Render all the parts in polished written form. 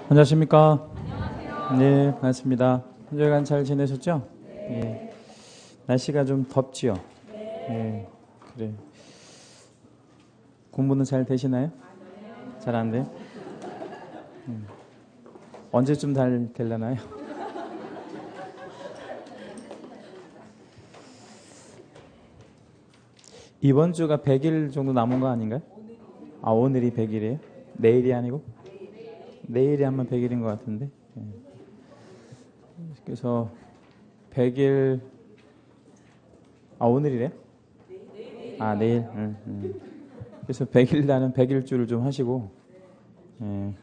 안녕하십니까? 네, 반갑습니다. 한 주간 잘 지내셨죠? 예. 날씨가 좀 덥지요? 예, 그래. 공부는 잘 되시나요? 잘 안 돼요? 언제쯤 잘 되려나요? 이번 주가 100일 정도 남은 거 아닌가요? 아, 오늘이 100일이에요? 내일이 아니고? 내일이 아마 100일인 것 같은데. 예. 그래서 100일, 아, 오늘이래요? 아, 내일? 그래서 100일 나는 100일주를 좀 하시고, 예.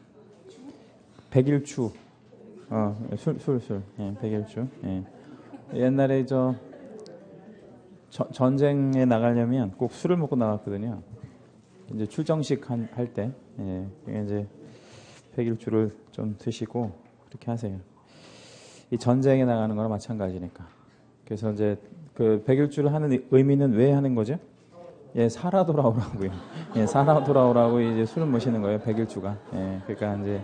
100일주. 술. 예, 100일주. 예. 옛날에 전쟁에 나가려면 꼭 술을 먹고 나갔거든요. 이제 출정식 할 때. 예. 이제 100일주를 좀 드시고, 그렇게 하세요. 이 전쟁에 나가는 거랑 마찬가지니까. 그래서 이제 그 100일주를 하는 의미는 왜 하는 거죠? 예, 살아 돌아오라고요. 예, 살아 돌아오라고 이제 술을 마시는 거예요, 100일주가. 예, 그러니까 이제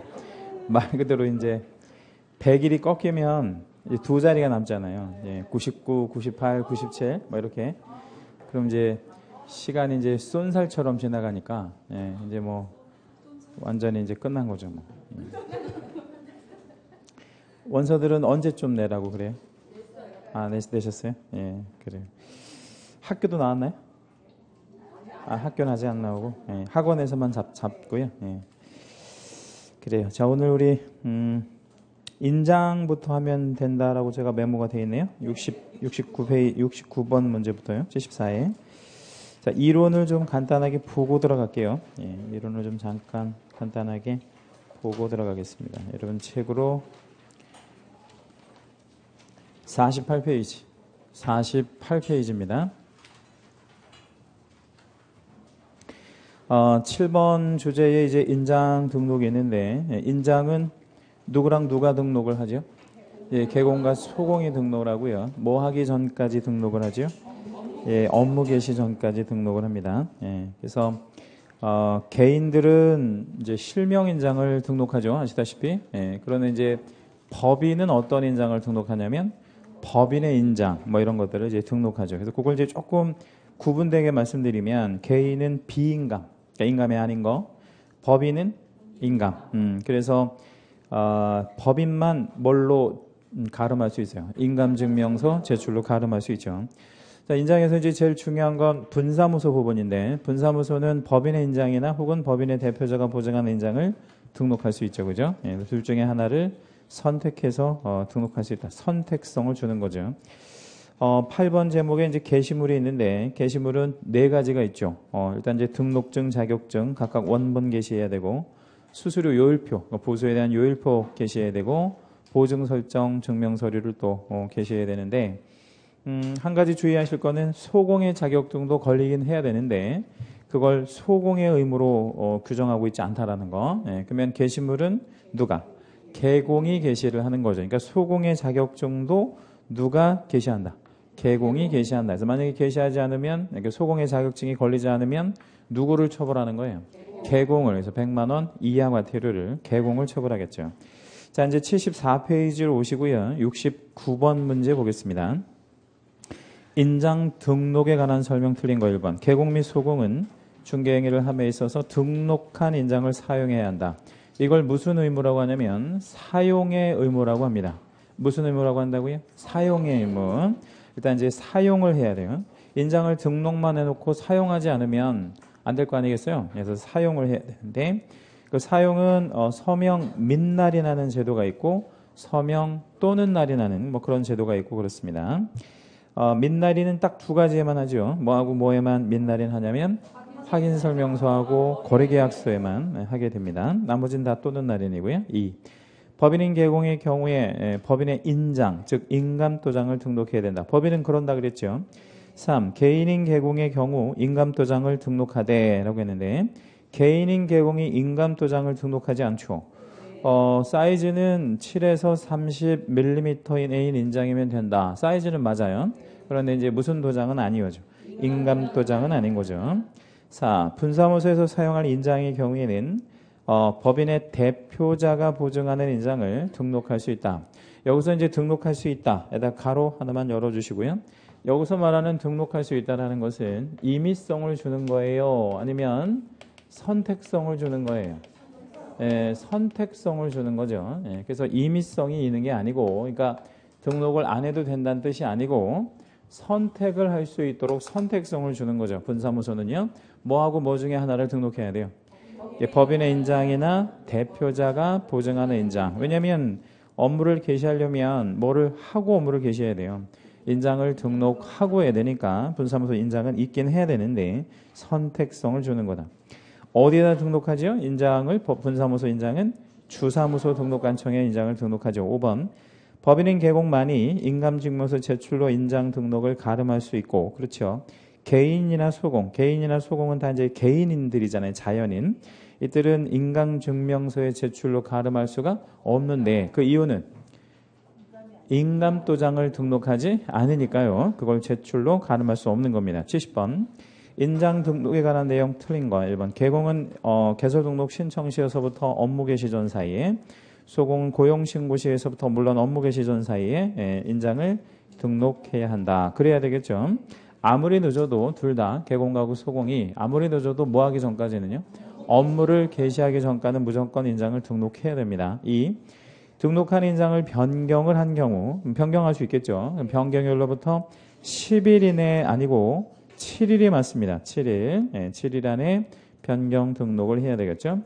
말 그대로 이제 100일이 꺾이면 이제 두 자리가 남잖아요. 예, 99, 98, 97, 뭐 이렇게. 그럼 이제 시간이 이제 쏜살처럼 지나가니까, 예, 이제 뭐 완전히 이제 끝난 거죠, 뭐. 원서들은 언제쯤 내라고 그래요? 아, 내셨어요? 예, 그래요. 학교도 나왔나요? 아, 학교는 아직 안 나오고, 예, 학원에서만 잡고요. 예. 그래요. 자, 오늘 우리 인장부터 하면 된다라고 제가 메모가 되어 있네요. 69번 문제부터요. 74회. 자, 이론을 좀 간단하게 보고 들어갈게요. 예, 이론을 좀 잠깐 간단하게 보고 들어가겠습니다. 여러분 책으로 48페이지. 48페이지입니다. 7번 주제에 이제 인장 등록이 있는데, 인장은 누구랑 누가 등록을 하죠? 예, 개공과 소공이 등록을 하고요. 뭐 하기 전까지 등록을 하죠? 예, 업무 개시 전까지 등록을 합니다. 예, 그래서 개인들은 이제 실명 인장을 등록하죠. 아시다시피. 예, 그러나 이제 법인은 어떤 인장을 등록하냐면 법인의 인장 뭐 이런 것들을 이제 등록하죠. 그래서 그걸 이제 조금 구분되게 말씀드리면 개인은 비인감, 그러니까 인감이 아닌 거, 법인은 인감. 그래서 법인만 뭘로 가름할 수 있어요. 인감증명서 제출로 가름할 수 있죠. 자, 인장에서 이제 제일 중요한 건 분사무소 부분인데, 분사무소는 법인의 인장이나 혹은 법인의 대표자가 보증하는 인장을 등록할 수 있죠, 그죠? 예, 둘 중에 하나를 선택해서 등록할 수 있다. 선택성을 주는 거죠. 8번 제목에 이제 게시물이 있는데, 게시물은 네 가지가 있죠. 일단 이제 등록증, 자격증 각각 원본 게시해야 되고, 수수료 요일표, 보수에 대한 요일표 게시해야 되고, 보증 설정, 증명 서류를 또 게시해야 되는데, 한 가지 주의하실 거는 소공의 자격증도 걸리긴 해야 되는데, 그걸 소공의 의무로 규정하고 있지 않다라는 거. 예, 그러면 게시물은 누가? 개공이 게시를 하는 거죠. 그러니까 소공의 자격증도 누가 게시한다? 개공이 게시한다. 그래서 만약에 게시하지 않으면, 그러니까 소공의 자격증이 걸리지 않으면 누구를 처벌하는 거예요? 개공을. 그래서 100만 원 이하 과태료를 개공을 처벌하겠죠. 자, 이제 74페이지로 오시고요. 69번 문제 보겠습니다. 인장 등록에 관한 설명 틀린 거 1번. 개공 및 소공은 중개행위를 함에 있어서 등록한 인장을 사용해야 한다. 이걸 무슨 의무라고 하냐면 사용의 의무라고 합니다. 무슨 의무라고 한다고요? 사용의 의무. 일단 이제 사용을 해야 돼요. 인장을 등록만 해놓고 사용하지 않으면 안 될 거 아니겠어요? 그래서 사용을 해야 되는데, 그 사용은 서명 및 날이 나는 제도가 있고 서명 또는 날이 나는 뭐 그런 제도가 있고 그렇습니다. 민날이는 딱 두 가지에만 하죠. 뭐하고 뭐에만 민날이는 하냐면 확인설명서하고 거래계약서에만 하게 됩니다. 나머지는 다 또는 날인이고요. 2. 법인인 개공의 경우에 법인의 인장, 즉 인감도장을 등록해야 된다. 법인은 그런다 그랬죠. 3. 개인인 개공의 경우 인감도장을 등록하되 라고 했는데, 개인인 개공이 인감도장을 등록하지 않죠. 사이즈는 7에서 30mm 이내인 인장이면 된다. 사이즈는 맞아요. 그런데 이제 무슨 도장은 아니죠. 인감 도장은 아닌 거죠. 4. 분사무소에서 사용할 인장의 경우에는 법인의 대표자가 보증하는 인장을 등록할 수 있다. 여기서 이제 등록할 수 있다에다 가로 하나만 열어주시고요. 여기서 말하는 등록할 수 있다라는 것은 임의성을 주는 거예요? 아니면 선택성을 주는 거예요? 선택성을 주는 거죠. 그래서 임의성이 있는 게 아니고, 그러니까 등록을 안 해도 된다는 뜻이 아니고 선택을 할 수 있도록 선택성을 주는 거죠. 분사무소는요. 뭐하고 뭐 중에 하나를 등록해야 돼요. 법인의 인장이나 대표자가 보증하는 인장. 왜냐하면 업무를 개시하려면 뭐를 하고 업무를 개시해야 돼요. 인장을 등록하고 해야 되니까 분사무소 인장은 있긴 해야 되는데 선택성을 주는 거다. 어디에다 등록하죠? 인장을 분사무소 인장은 주사무소 등록관청에 인장을 등록하죠. 5번 법인인 개공만이 인감증명서 제출로 인장 등록을 가름할 수 있고, 그렇죠. 개인이나 소공은 다 이제 개인인들이잖아요. 자연인. 이들은 인감증명서의 제출로 가름할 수가 없는데 그 이유는 인감도장을 등록하지 않으니까요. 그걸 제출로 가름할 수 없는 겁니다. 70번 인장 등록에 관한 내용 틀린 거 1번 개공은 개설 등록 신청 시에서부터 업무 개시 전 사이에, 소공은 고용 신고 시에서부터 물론 업무 개시 전 사이에 인장을 등록해야 한다. 그래야 되겠죠. 아무리 늦어도 둘 다 개공하고 소공이 아무리 늦어도 뭐 하기 전까지는요. 업무를 개시하기 전까지는 무조건 인장을 등록해야 됩니다. 2. 등록한 인장을 변경을 한 경우 변경할 수 있겠죠. 변경일로부터 10일 이내 아니고 7일이 맞습니다. 7일. 7일 안에 변경 등록을 해야 되겠죠.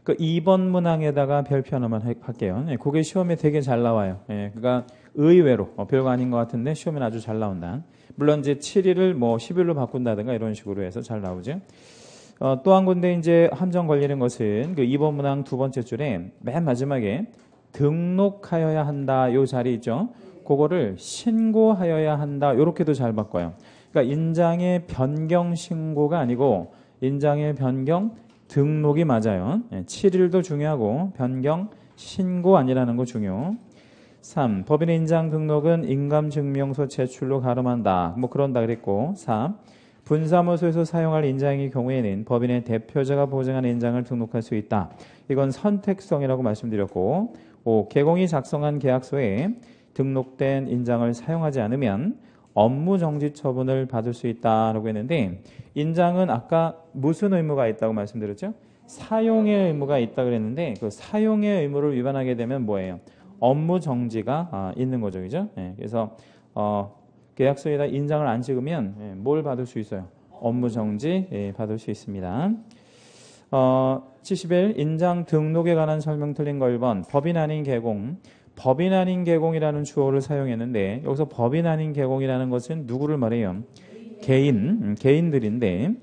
그 2번 문항에다가 별표 하나만 할게요. 그게 시험에 되게 잘 나와요. 그러니까 의외로 별거 아닌 것 같은데 시험에 아주 잘 나온다. 물론 이제 7일을 뭐 10일로 바꾼다든가 이런 식으로 해서 잘 나오죠. 또 한 군데 이제 함정 걸리는 것은 그 2번 문항 두 번째 줄에 맨 마지막에 등록하여야 한다 요 자리 있죠. 그거를 신고하여야 한다 요렇게도 잘 바꿔요. 그러니까 인장의 변경 신고가 아니고 인장의 변경 등록이 맞아요. 7일도 중요하고 변경 신고 아니라는 거 중요. 3. 법인의 인장 등록은 인감증명서 제출로 가름한다. 뭐 그런다 그랬고. 4. 분사무소에서 사용할 인장의 경우에는 법인의 대표자가 보증하는 인장을 등록할 수 있다. 이건 선택성이라고 말씀드렸고. 5. 개공이 작성한 계약서에 등록된 인장을 사용하지 않으면 업무 정지 처분을 받을 수 있다라고 했는데 인장은 아까 무슨 의무가 있다고 말씀드렸죠? 사용의 의무가 있다고 그랬는데 그 사용의 의무를 위반하게 되면 뭐예요? 업무 정지가 있는 거죠. 그죠? 그래서 계약서에다 인장을 안 찍으면 뭘 받을 수 있어요? 업무 정지 받을 수 있습니다. 71 인장 등록에 관한 설명 틀린 거 1번 법인 아닌 개공. 법인 아닌 개공이라는 주어를 사용했는데 여기서 법인 아닌 개공이라는 것은 누구를 말해요? 개인들인데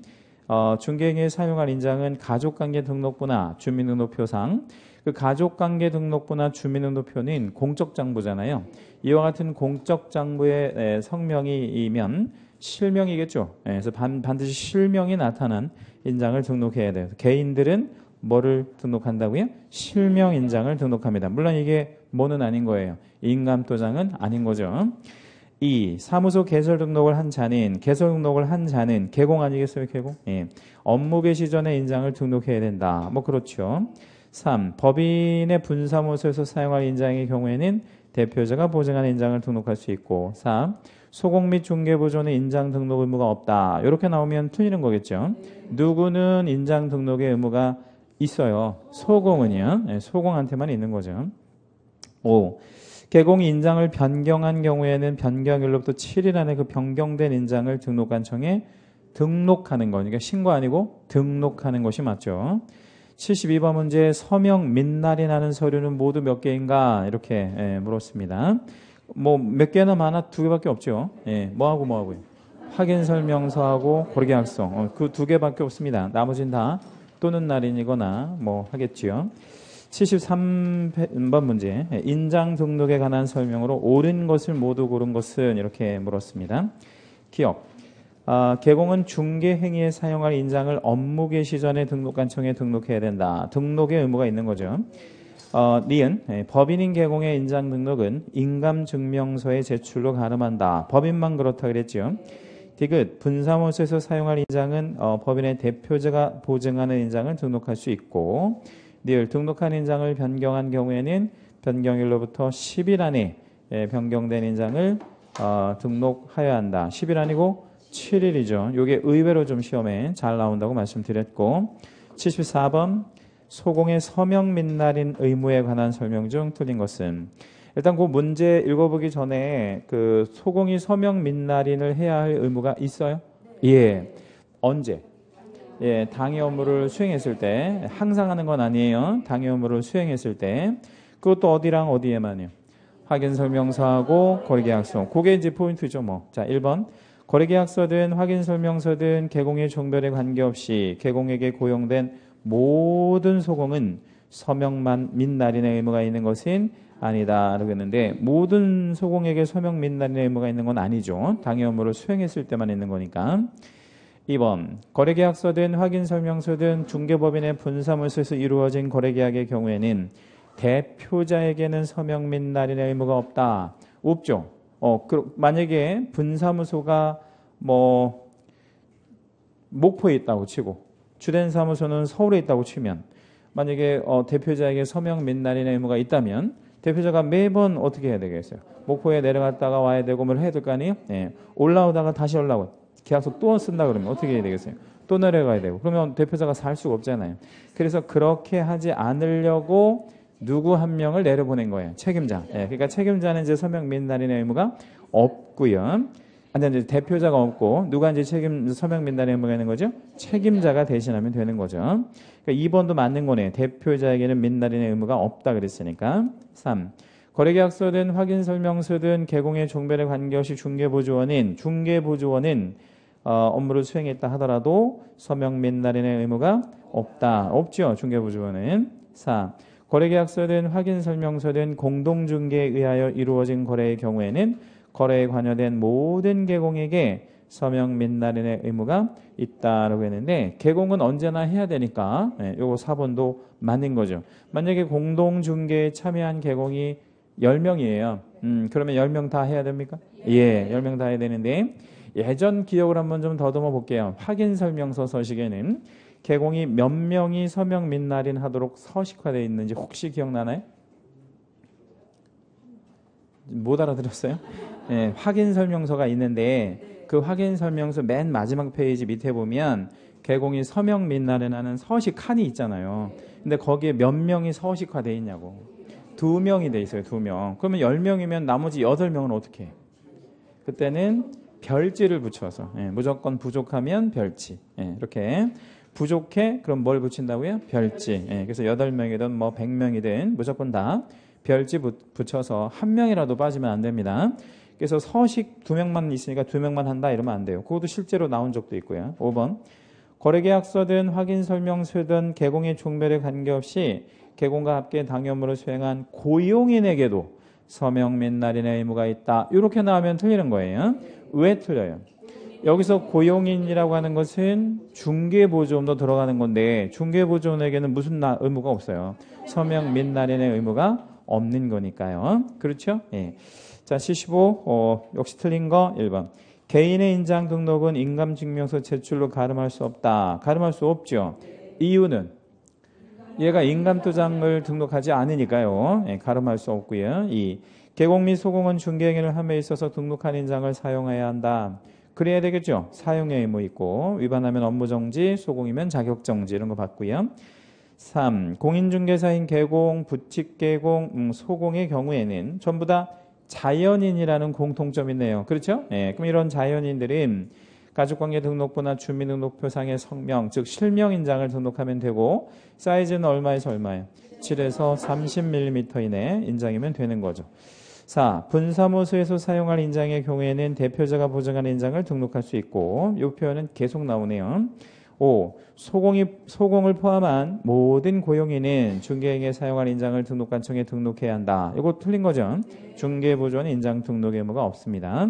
중개행위에 사용할 인장은 가족관계 등록부나 주민등록표상 그 가족관계 등록부나 주민등록표는 공적장부잖아요. 이와 같은 공적장부의 성명이면 실명이겠죠. 그래서 반드시 실명이 나타난 인장을 등록해야 돼요. 개인들은 뭐를 등록한다고요? 실명 인장을 등록합니다. 물론 이게 뭐는 아닌 거예요. 인감도장은 아닌 거죠. 2. 사무소 개설 등록을 한 자는 개공 아니겠어요? 개공? 업무 개시 전에 인장을 등록해야 된다. 뭐 그렇죠. 3. 법인의 분사무소에서 사용할 인장의 경우에는 대표자가 보증하는 인장을 등록할 수 있고. 4. 소공 및 중개부조는 인장 등록 의무가 없다. 이렇게 나오면 틀리는 거겠죠. 누구는 인장 등록의 의무가 있어요. 소공은요. 소공한테만 있는 거죠. 5. 개공이 인장을 변경한 경우에는 변경일로부터 7일 안에 그 변경된 인장을 등록관청에 등록하는 거니까 신고 아니고 등록하는 것이 맞죠. 72번 문제 서명 민날이 나는 서류는 모두 몇 개인가 이렇게 물었습니다. 뭐 몇 개나 많아? 2개밖에 없죠. 뭐하고요? 확인설명서하고 고르계약서 그 2개밖에 없습니다. 나머지는 다 또는 날인이거나 뭐 하겠지요. 73번 문제 인장 등록에 관한 설명으로 옳은 것을 모두 고른 것은 이렇게 물었습니다. 기억 개공은 중개행위에 사용할 인장을 업무 개시 전에 등록관청에 등록해야 된다. 등록의 의무가 있는 거죠. 니은 법인인 개공의 인장 등록은 인감증명서의 제출로 가름한다. 법인만 그렇다 그랬죠. 디귿 분사무소에서 사용할 인장은 법인의 대표자가 보증하는 인장을 등록할 수 있고 니을 등록한 인장을 변경한 경우에는 변경일로부터 10일 안에 변경된 인장을 등록하여야 한다. 10일 아니고 7일이죠. 이게 의외로 좀 시험에 잘 나온다고 말씀드렸고 74번 소공의 서명 및 날인 의무에 관한 설명 중 틀린 것은 일단 그 문제 읽어보기 전에 그 소공이 서명 및 날인을 해야 할 의무가 있어요? 예. 언제? 예, 당의 업무를 수행했을 때 항상 하는 건 아니에요. 당의 업무를 수행했을 때 그것도 어디랑 어디에만요? 확인설명서하고 거래계약서. 그게 이제 포인트죠. 뭐. 자, 1번 거래계약서든 확인설명서든 개공의 종별에 관계없이 개공에게 고용된 모든 소공은 서명만 및 날인의 의무가 있는 것은 아니다. 라고 했는데 모든 소공에게 서명 및 날인의 의무가 있는 건 아니죠. 당의 업무를 수행했을 때만 있는 거니까. 2번 거래계약서든 확인설명서든 중개법인의 분사무소에서 이루어진 거래계약의 경우에는 대표자에게는 서명 및 날인의 의무가 없다. 없죠. 만약에 분사무소가 뭐 목포에 있다고 치고 주된 사무소는 서울에 있다고 치면 만약에 대표자에게 서명 및 날인의 의무가 있다면 대표자가 매번 어떻게 해야 되겠어요? 목포에 내려갔다가 와야 되고 뭘 해야 될 거 아니에요? 네. 올라오다가 다시 올라오고 계약서 또 쓴다 그러면 어떻게 해야 되겠어요? 또 내려가야 되고 그러면 대표자가 살 수가 없잖아요. 그래서 그렇게 하지 않으려고 누구 한 명을 내려보낸 거예요. 책임자. 예, 그러니까 책임자는 이제 서명 및 날인의 의무가 없고요. 이제 대표자가 없고 누가 이제 서명 및 날인의 의무가 있는 거죠? 책임자가 대신하면 되는 거죠. 그러니까 2번도 맞는 거네요. 대표자에게는 및 날인의 의무가 없다 그랬으니까. 3. 거래계약서든 확인설명서든 개공의 종별에 관계없이 중개보조원은 업무를 수행했다 하더라도 서명 및 날인의 의무가 없다. 없죠. 중개보조원은. 4. 거래계약서든 확인설명서든 공동중개에 의하여 이루어진 거래의 경우에는 거래에 관여된 모든 개공에게 서명 및 날인의 의무가 있다라고 했는데 개공은 언제나 해야 되니까 요거 4번도 맞는 거죠. 만약에 공동중개에 참여한 개공이 10명이에요. 그러면 10명 다 해야 됩니까? 예, 10명 다 해야 되는데 예전 기억을 한번 좀 더듬어 볼게요. 확인설명서 서식에는 개공이 몇 명이 서명 및 날인하도록 서식화되어 있는지 혹시 기억나나요? 못 알아들었어요? 네, 확인설명서가 있는데 그 확인설명서 맨 마지막 페이지 밑에 보면 개공이 서명 및 날인하는 서식 칸이 있잖아요. 근데 거기에 몇 명이 서식화되어 있냐고. 2명이 돼 있어요. 2명. 그러면 10명이면 나머지 8명은 어떻게 해? 그때는 별지를 붙여서 무조건 부족하면 별지. 이렇게 부족해? 그럼 뭘 붙인다고요? 별지. 그래서 8명이든 뭐 100명이든 무조건 다 별지 붙여서 한 명이라도 빠지면 안 됩니다. 그래서 서식 2명만 있으니까 2명만 한다 이러면 안 돼요. 그것도 실제로 나온 적도 있고요. 5번 거래계약서든 확인설명서든 개공의 종별에 관계없이 개공과 함께 당연무를 수행한 고용인에게도 서명 및 날인의 의무가 있다. 이렇게 나오면 틀리는 거예요. 왜 틀려요? 여기서 고용인이라고 하는 것은 중개보조원도 들어가는 건데 중개보조원에게는 무슨 의무가 없어요. 서명 및 날인의 의무가 없는 거니까요. 그렇죠? 예. 자, 75 역시 틀린 거 1번. 개인의 인장 등록은 인감증명서 제출로 가름할 수 없다. 가름할 수 없죠. 이유는 얘가 인감도장을 등록하지 않으니까요. 예, 가름할 수 없고요. 2. 개공 및 소공은 중개행위를 함에 있어서 등록한 인장을 사용해야 한다. 그래야 되겠죠. 사용의 의무 있고 위반하면 업무정지, 소공이면 자격정지 이런 거 받고요. 3. 공인중개사인 개공, 부칙개공, 소공의 경우에는 전부 다 자연인이라는 공통점이 있네요. 그렇죠? 예, 그럼 이런 자연인들은 가족관계 등록부나 주민등록표상의 성명, 즉 실명인장을 등록하면 되고 사이즈는 얼마에서 얼마예요? 7에서 30mm 이내 인장이면 되는 거죠. 4. 분사무소에서 사용할 인장의 경우에는 대표자가 보증한 인장을 등록할 수 있고 이 표현은 계속 나오네요. 5. 소공을 포함한 모든 고용인은 중개행위에 사용할 인장을 등록관청에 등록해야 한다. 이거 틀린 거죠. 중개보조원 인장 등록 의무가 없습니다.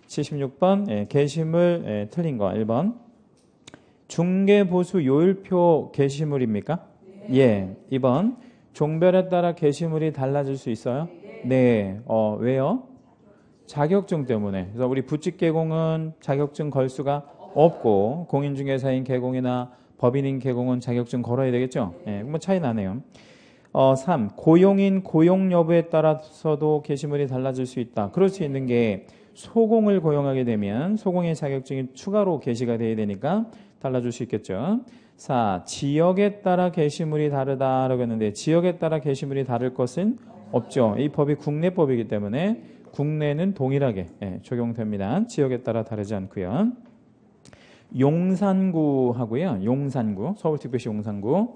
76번 게시물 틀린 거 1번. 중개보수 요율표 게시물입니까? 예. 2번. 종별에 따라 게시물이 달라질 수 있어요? 네. 왜요? 자격증 때문에. 그래서 우리 부칙개공은 자격증 걸 수가 없고 공인중개사인 개공이나 법인인 개공은 자격증 걸어야 되겠죠. 예, 뭐 차이 나네요. 3. 고용인 고용 여부에 따라서도 게시물이 달라질 수 있다. 그럴 수 있는 게 소공을 고용하게 되면 소공의 자격증이 추가로 게시가 돼야 되니까 달라질 수 있겠죠. 4. 지역에 따라 게시물이 다르다라고 했는데 지역에 따라 게시물이 다를 것은 없죠. 이 법이 국내법이기 때문에 국내는 동일하게 적용됩니다. 지역에 따라 다르지 않고요. 용산구 하고요. 용산구, 서울특별시 용산구.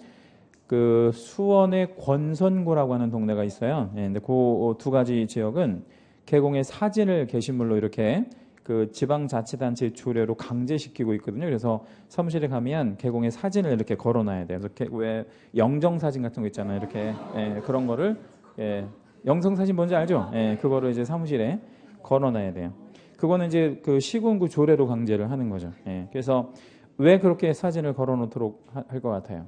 그 수원의 권선구라고 하는 동네가 있어요. 근데 그 두 가지 지역은 개공의 사진을 게시물로 이렇게 그 지방자치단체 조례로 강제시키고 있거든요. 그래서 사무실에 가면 개공의 사진을 이렇게 걸어놔야 돼요. 그래서 왜 영정사진 같은 거 있잖아요. 이렇게 그런 거를 영정사진 뭔지 알죠? 그거를 이제 사무실에 걸어놔야 돼요. 그거는 이제 그 시군구 조례로 강제를 하는 거죠. 그래서 왜 그렇게 사진을 걸어놓도록 할 것 같아요?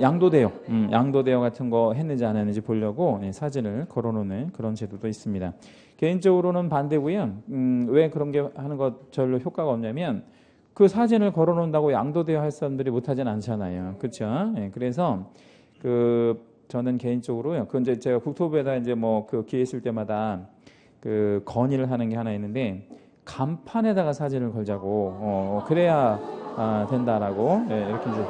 양도대여 같은 거 했는지 안 했는지 보려고 사진을 걸어놓는 그런 제도도 있습니다. 개인적으로는 반대고요. 왜 그런 게 하는 것 별로 효과가 없냐면 그 사진을 걸어놓는다고 양도대여 할 사람들이 못하진 않잖아요. 그렇죠? 그래서 저는 개인적으로요. 그 이제 제가 국토부에다 이제 뭐 그 기회 있을 때마다 그 건의를 하는 게 하나 있는데 간판에다가 사진을 걸자고 그래야 된다라고 이렇게 이제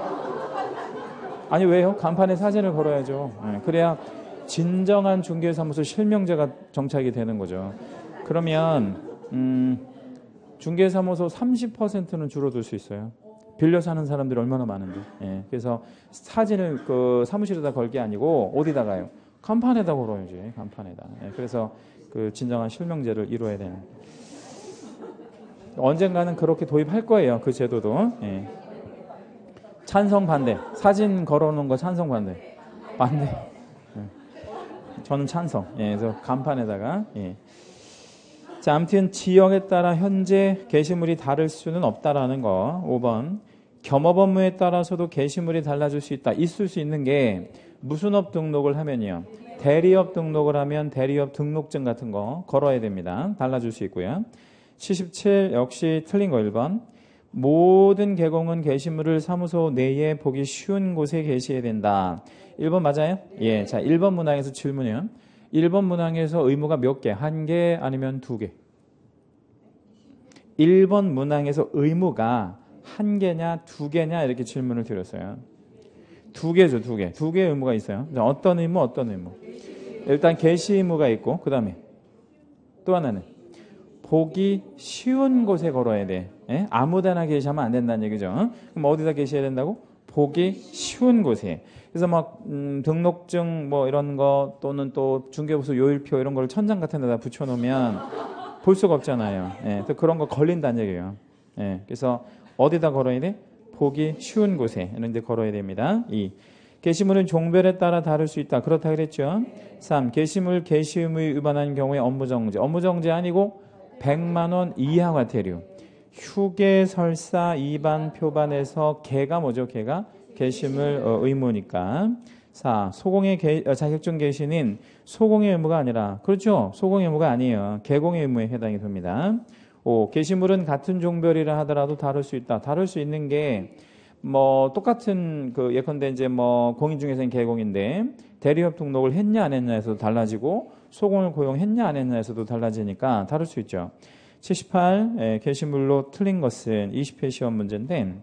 아니 왜요? 간판에 사진을 걸어야죠. 그래야 진정한 중개사무소 실명제가 정착이 되는 거죠. 그러면 중개사무소 30%는 줄어들 수 있어요. 빌려 사는 사람들이 얼마나 많은데. 그래서 사진을 그 사무실에다 걸 게 아니고 어디다가요? 간판에다 걸어야지. 간판에다. 그래서 그 진정한 실명제를 이루어야 되는. 언젠가는 그렇게 도입할 거예요. 그 제도도. 찬성 반대. 사진 걸어놓은 거 찬성 반대. 반대. 저는 찬성. 그래서 간판에다가. 자, 아무튼 지역에 따라 현재 게시물이 다를 수는 없다라는 거. 5번. 겸업 업무에 따라서도 게시물이 달라질 수 있다. 있을 수 있는 게 무슨 업 등록을 하면요. 대리업 등록을 하면 대리업 등록증 같은 거 걸어야 됩니다. 달라질 수 있고요. 77 역시 틀린 거 1번. 모든 개공은 게시물을 사무소 내에 보기 쉬운 곳에 게시해야 된다. 1번 맞아요? 예. 자, 1번 문항에서 질문이요. 1번 문항에서 의무가 몇 개? 1개 아니면 2개? 1번 문항에서 의무가 1개냐 2개냐 이렇게 질문을 드렸어요. 2개죠. 2개. 2개의 의무가 있어요. 어떤 의무? 어떤 의무? 일단 게시 의무가 있고 그 다음에 또 하나는 보기 쉬운 곳에 걸어야 돼. 아무데나 게시하면 안 된다는 얘기죠. 그럼 어디다 게시해야 된다고? 보기 쉬운 곳에. 그래서 막 등록증 뭐 이런 거 또는 또 중개부서 요일표 이런 걸 천장 같은 데다 붙여놓으면 볼 수가 없잖아요. 또 그런 거 걸린다는 얘기예요. 그래서 어디다 걸어야 돼? 보기 쉬운 곳에 이런 데 걸어야 됩니다. 2. 게시물은 종별에 따라 다를 수 있다. 그렇다 그랬죠. 3. 게시물 게시 의무에 위반한 경우에 업무정지. 업무정지 아니고 100만 원 이하 과태료. 휴게설사 2반 표반에서 개가 뭐죠? 개가 게시물 의무니까. 4. 소공의 자격증 게시는 소공의 의무가 아니라 그렇죠. 소공의 의무가 아니에요. 개공의 의무에 해당이 됩니다. 5. 게시물은 같은 종별이라 하더라도 다를 수 있다. 다를 수 있는 게 뭐 똑같은 그 예컨대 이제 뭐 공인중개사인 개공인데 대리업 등록을 했냐 안 했냐에서도 달라지고 소공을 고용했냐 안 했냐에서도 달라지니까 다를 수 있죠. 78 게시물로 틀린 것은 20회 시험 문제인데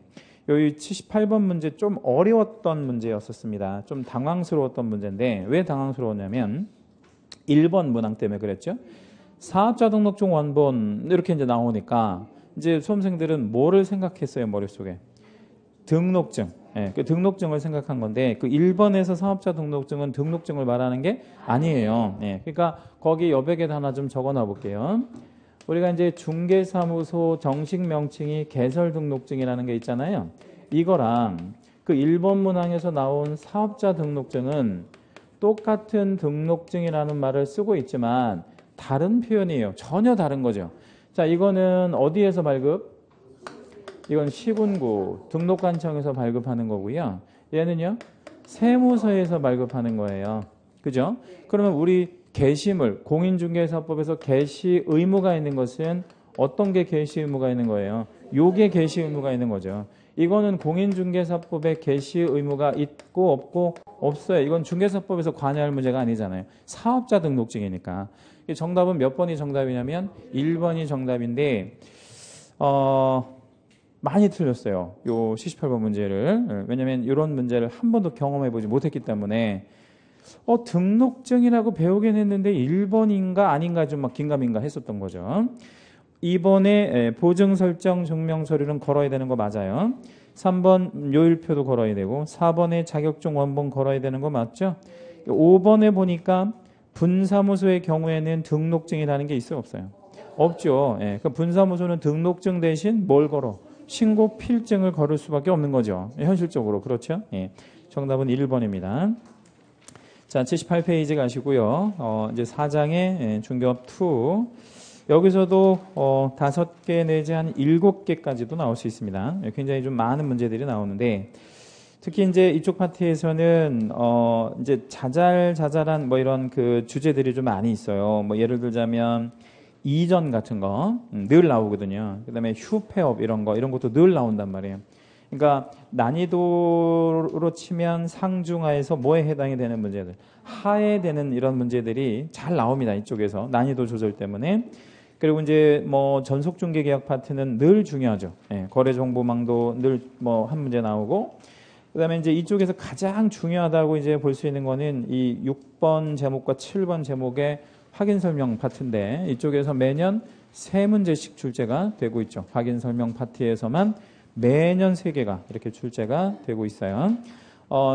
여기 78번 문제 좀 어려웠던 문제였었습니다. 좀 당황스러웠던 문제인데 왜 당황스러웠냐면 1번 문항 때문에 그랬죠. 사업자 등록증 원본 이렇게 이제 나오니까 이제 수험생들은 뭐를 생각했어요 머릿속에? 등록증. 그 등록증을 생각한 건데 그 1번에서 사업자 등록증은 등록증을 말하는 게 아니에요. 그러니까 거기 여백에다 하나 좀 적어놔 볼게요. 우리가 이제 중개사무소 정식 명칭이 개설등록증이라는 게 있잖아요. 이거랑 그 1번 문항에서 나온 사업자 등록증은 똑같은 등록증이라는 말을 쓰고 있지만 다른 표현이에요. 전혀 다른 거죠. 자, 이거는 어디에서 발급? 이건 시군구 등록관청에서 발급하는 거고요. 얘는요. 세무서에서 발급하는 거예요. 그죠? 그러면 우리 게시물, 공인중개사법에서 게시 의무가 있는 것은 어떤 게 게시 의무가 있는 거예요? 요게 게시 의무가 있는 거죠. 이거는 공인중개사법에 게시 의무가 있고 없고 없어요. 이건 중개사법에서 관여할 문제가 아니잖아요. 사업자 등록증이니까. 정답은 몇 번이 정답이냐면 1번이 정답인데 많이 틀렸어요. 요 78번 문제를. 왜냐면 이런 문제를 한 번도 경험해보지 못했기 때문에 등록증이라고 배우긴 했는데 1번인가 아닌가 좀 막 긴가민가 했었던 거죠. 2번에 보증 설정 증명 서류는 걸어야 되는 거 맞아요. 3번 요일표도 걸어야 되고 4번에 자격증 원본 걸어야 되는 거 맞죠? 5번에 보니까 분사무소의 경우에는 등록증이라는 게 있어요, 없어요? 없죠. 예, 그 분사무소는 등록증 대신 뭘 걸어? 신고 필증을 걸을 수밖에 없는 거죠. 현실적으로. 그렇죠? 예, 정답은 1번입니다. 자, 78페이지 가시고요. 이제 4장의 중개업 2. 여기서도 5개 내지 한 7개까지도 나올 수 있습니다. 굉장히 좀 많은 문제들이 나오는데 특히 이제 이쪽 파트에서는 이제 자잘한 뭐 이런 그 주제들이 좀 많이 있어요. 뭐 예를 들자면 이전 같은 거 늘 나오거든요. 그다음에 휴폐업 이런 것도 늘 나온단 말이에요. 그러니까 난이도로 치면 상중하에서 뭐에 해당이 되는 문제들, 하에 되는 이런 문제들이 잘 나옵니다. 이쪽에서 난이도 조절 때문에. 그리고 이제 뭐 전속중개계약 파트는 늘 중요하죠. 예, 거래정보망도 늘 뭐 한 문제 나오고, 그다음에 이제 이쪽에서 가장 중요하다고 이제 볼 수 있는 거는 이 6번 제목과 7번 제목의 확인 설명 파트인데 이쪽에서 매년 3문제씩 출제가 되고 있죠. 확인 설명 파트에서만 매년 3개가 이렇게 출제가 되고 있어요.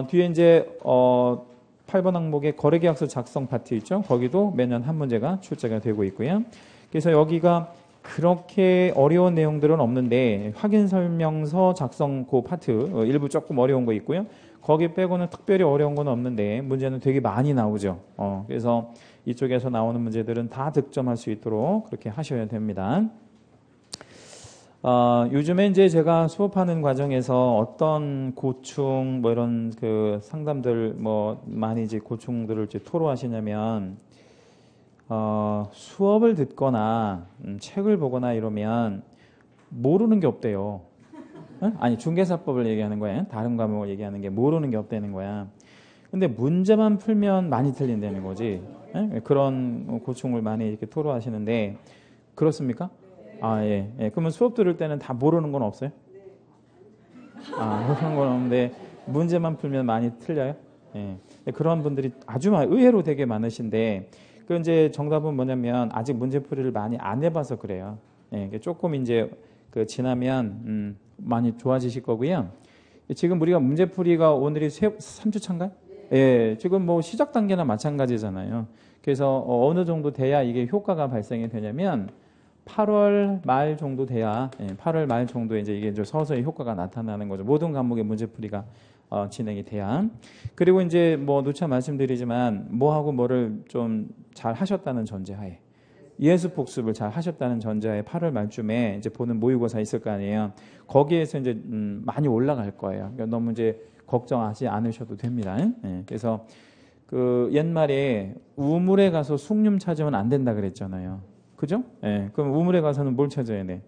뒤에 이제 8번 항목의 거래계약서 작성 파트 있죠. 거기도 매년 한 문제가 출제가 되고 있고요. 그래서 여기가 그렇게 어려운 내용들은 없는데 확인 설명서 작성 그 파트 일부 조금 어려운 거 있고요. 거기 빼고는 특별히 어려운 건 없는데 문제는 되게 많이 나오죠. 그래서 이쪽에서 나오는 문제들은 다 득점할 수 있도록 그렇게 하셔야 됩니다. 요즘에 이제 제가 수업하는 과정에서 어떤 고충 뭐 이런 그 상담들 뭐 많이 이제 고충들을 이제 토로하시냐면 수업을 듣거나 책을 보거나 이러면 모르는 게 없대요. 아니 중개사법을 얘기하는 거예요. 다른 과목을 얘기하는 게 모르는 게 없다는 거야. 근데 문제만 풀면 많이 틀린다는 거지. 그런 고충을 많이 이렇게 토로하시는데 그렇습니까? 예. 그러면 수업 들을 때는 다 모르는 건 없어요? 모르는 건 없는데 문제만 풀면 많이 틀려요? 예. 그런 분들이 아주 의외로 되게 많으신데 그 이제 정답은 뭐냐면 아직 문제풀이를 많이 안 해봐서 그래요. 예. 조금 이제 그 지나면 많이 좋아지실 거고요. 지금 우리가 문제풀이가 오늘이 3주 차인가요? 예. 지금 뭐 시작 단계나 마찬가지잖아요. 그래서 어느 정도 돼야 이게 효과가 발생이 되냐면 8월 말 정도 돼야 8월 말 정도에 이제 이게 서서히 효과가 나타나는 거죠. 모든 과목의 문제풀이가 진행이 돼야. 그리고 이제 뭐 누차 말씀드리지만 뭐하고 뭐를 좀 잘 하셨다는 전제하에 예습 복습을 잘 하셨다는 전제하에 8월 말쯤에 이제 보는 모의고사 있을 거 아니에요. 거기에서 이제 많이 올라갈 거예요. 그러니까 너무 이제 걱정하지 않으셔도 됩니다. 그래서 그 옛말에 우물에 가서 숭늉 찾으면 안 된다 그랬잖아요. 그죠? 그럼 우물에 가서는 뭘 찾아야 돼?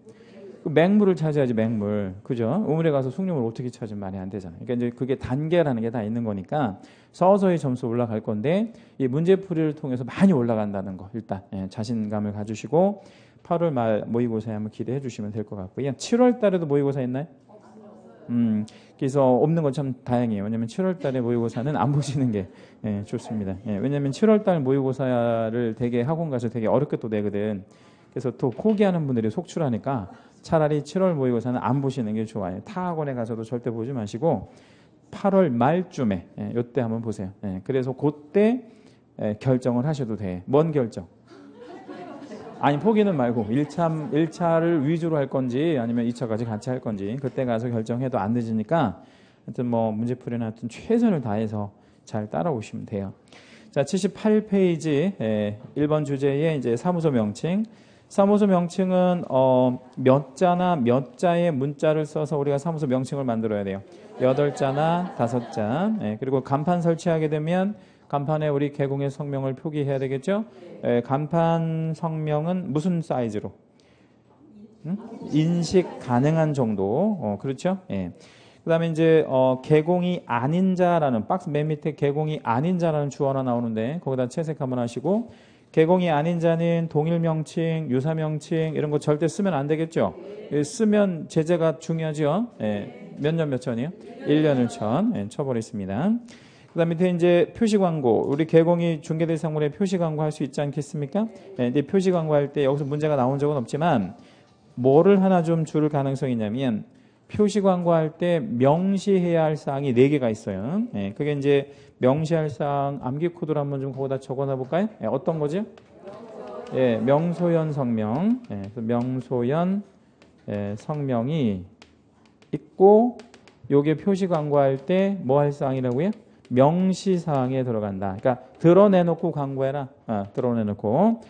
맹물을 찾아야지, 맹물. 그죠? 우물에 가서 숭늉을 어떻게 찾으면 말이 안 되잖아요. 그러니까 이제 그게 단계라는 게 다 있는 거니까 서서히 점수 올라갈 건데 이 문제풀이를 통해서 많이 올라간다는 거 일단 자신감을 가지시고 8월 말 모의고사에 한번 기대해 주시면 될 것 같고요. 7월 달에도 모의고사 있나요? 그래서 없는 건 참 다행이에요. 왜냐하면 7월 달에 모의고사는 안 보시는 게 좋습니다. 왜냐하면 7월 달 모의고사를 되게 학원 가서 되게 어렵게 또 내거든. 그래서 또 포기하는 분들이 속출하니까 차라리 7월 모의고사는 안 보시는 게 좋아요. 타 학원에 가서도 절대 보지 마시고 8월 말쯤에 이때 한번 보세요. 그래서 그때 결정을 하셔도 돼. 뭔 결정? 아니 포기는 말고 1차를 위주로 할 건지 아니면 2차까지 같이 할 건지 그때 가서 결정해도 안 늦으니까 하여튼 뭐 문제풀이나 하여튼 최선을 다해서 잘 따라오시면 돼요. 자, 78페이지 1번 주제에 이제 사무소 명칭. 사무소 명칭은 몇 자나 몇 자의 문자를 써서 우리가 사무소 명칭을 만들어야 돼요. 8자나 5자. 그리고 간판 설치하게 되면 간판에 우리 개공의 성명을 표기해야 되겠죠? 간판 성명은 무슨 사이즈로? 인식 가능한 정도. 그렇죠? 예. 그 다음에 이제, 개공이 아닌 자라는, 박스 맨 밑에 개공이 아닌 자라는 주어 하나 나오는데, 거기다 채색 한번 하시고, 개공이 아닌 자는 동일 명칭, 유사 명칭, 이런 거 절대 쓰면 안 되겠죠? 쓰면 제재가 중요하죠? 예. 몇 년 몇 천이요? 1년을 천. 예, 처벌했습니다. 그 다음 밑에 이제 표시 광고. 우리 개공이 중개대상물에 표시 광고 할 수 있지 않겠습니까? 예, 근데 표시 광고 할 때 여기서 문제가 나온 적은 없지만, 뭐를 하나 좀 줄 가능성이 있냐면 표시 광고할 때 명시해야 할 사항이 4개가 있어요. 예, 그게 이제 명시할 사항 암기 코드를 한번 좀 거기다 적어놔 볼까요? 예, 어떤 거죠? 예, 명소연 성명. 예, 그래서 명소연 성명이 있고 요게 표시 광고할 때 뭐 할 사항이라고요? 명시 사항에 들어간다. 그러니까 드러내놓고 광고해라. 드러내놓고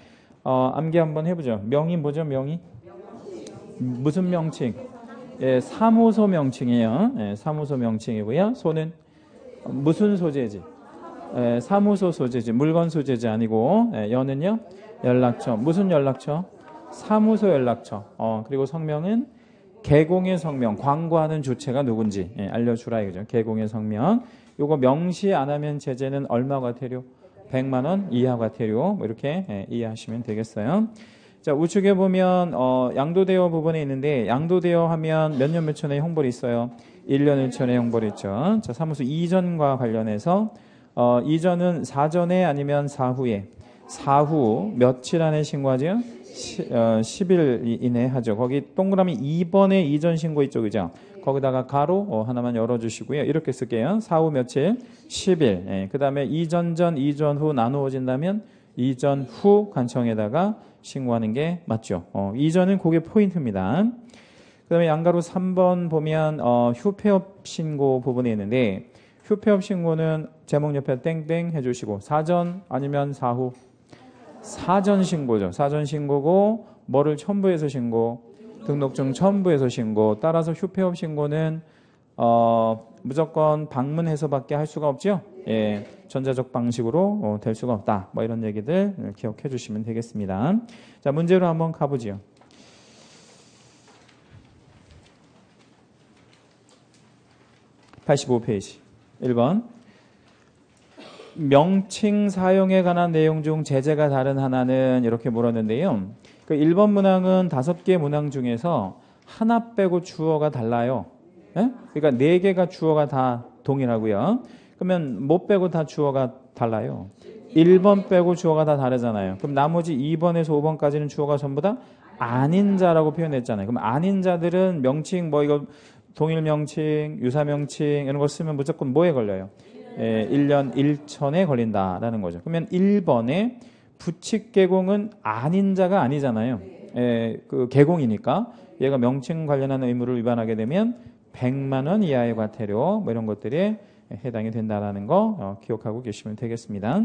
암기 한번 해보죠. 명이 뭐죠? 명이? 무슨 명칭? 예, 사무소 명칭이에요. 예, 사무소 명칭이고요. 소는 무슨 소재지? 예, 사무소 소재지. 물건 소재지 아니고. 예, 연은요? 연락처. 무슨 연락처? 사무소 연락처. 그리고 성명은 개공의 성명. 광고하는 주체가 누군지 알려주라 이거죠. 개공의 성명. 요거 명시 안 하면 제재는 얼마 과태료? 100만 원 이하 과태료. 뭐 이렇게 이해하시면 되겠어요. 자, 우측에 보면 양도대여 부분에 있는데 양도대여 하면 몇 년 몇 천의 형벌이 있어요. 1년 1천의 형벌이 있죠. 자, 사무소 이전과 관련해서 이전은 사전에 아니면 사후에 사후 며칠 안에 신고하죠? 10일 이내 하죠. 거기 동그라미 2번에 이전 신고 있죠. 그죠? 거기다가 가로 하나만 열어주시고요. 이렇게 쓸게요. 사후 며칠 10일. 예, 그 다음에 이전 전, 이전 후 나누어진다면 이전 후 관청에다가 신고하는 게 맞죠. 이전은 그게 포인트입니다. 그 다음에 양가로 3번 보면 휴폐업 신고 부분이 있는데 휴폐업 신고는 제목 옆에 땡땡 해주시고 사전 아니면 사후? 사전 신고죠. 사전 신고고 뭐를 첨부해서 신고? 등록증 첨부해서 신고. 따라서 휴폐업 신고는 무조건 방문해서밖에 할 수가 없죠. 예, 전자적 방식으로 될 수가 없다. 뭐 이런 얘기들 기억해 주시면 되겠습니다. 자, 문제로 한번 가보죠. (85페이지) 1번 명칭 사용에 관한 내용 중 제재가 다른 하나는 이렇게 물었는데요. 그 1번 문항은 5개 문항 중에서 하나 빼고 주어가 달라요. 예? 그러니까 4개가 주어가 다 동일하고요. 그러면 뭐 빼고 다 주어가 달라요? 1번 빼고 주어가 다 다르잖아요. 그럼 나머지 2번에서 5번까지는 주어가 전부 다 아닌 자라고 표현했잖아요. 그럼 아닌 자들은 명칭 뭐 이거 동일 명칭, 유사 명칭 이런 거 쓰면 무조건 뭐에 걸려요? 1년 1천에 걸린다라는 거죠. 그러면 1번에 부칙 개공은 아닌 자가 아니잖아요. 그 개공이니까 얘가 명칭 관련한 의무를 위반하게 되면 100만 원 이하의 과태료 뭐 이런 것들에 해당이 된다라는 거 기억하고 계시면 되겠습니다.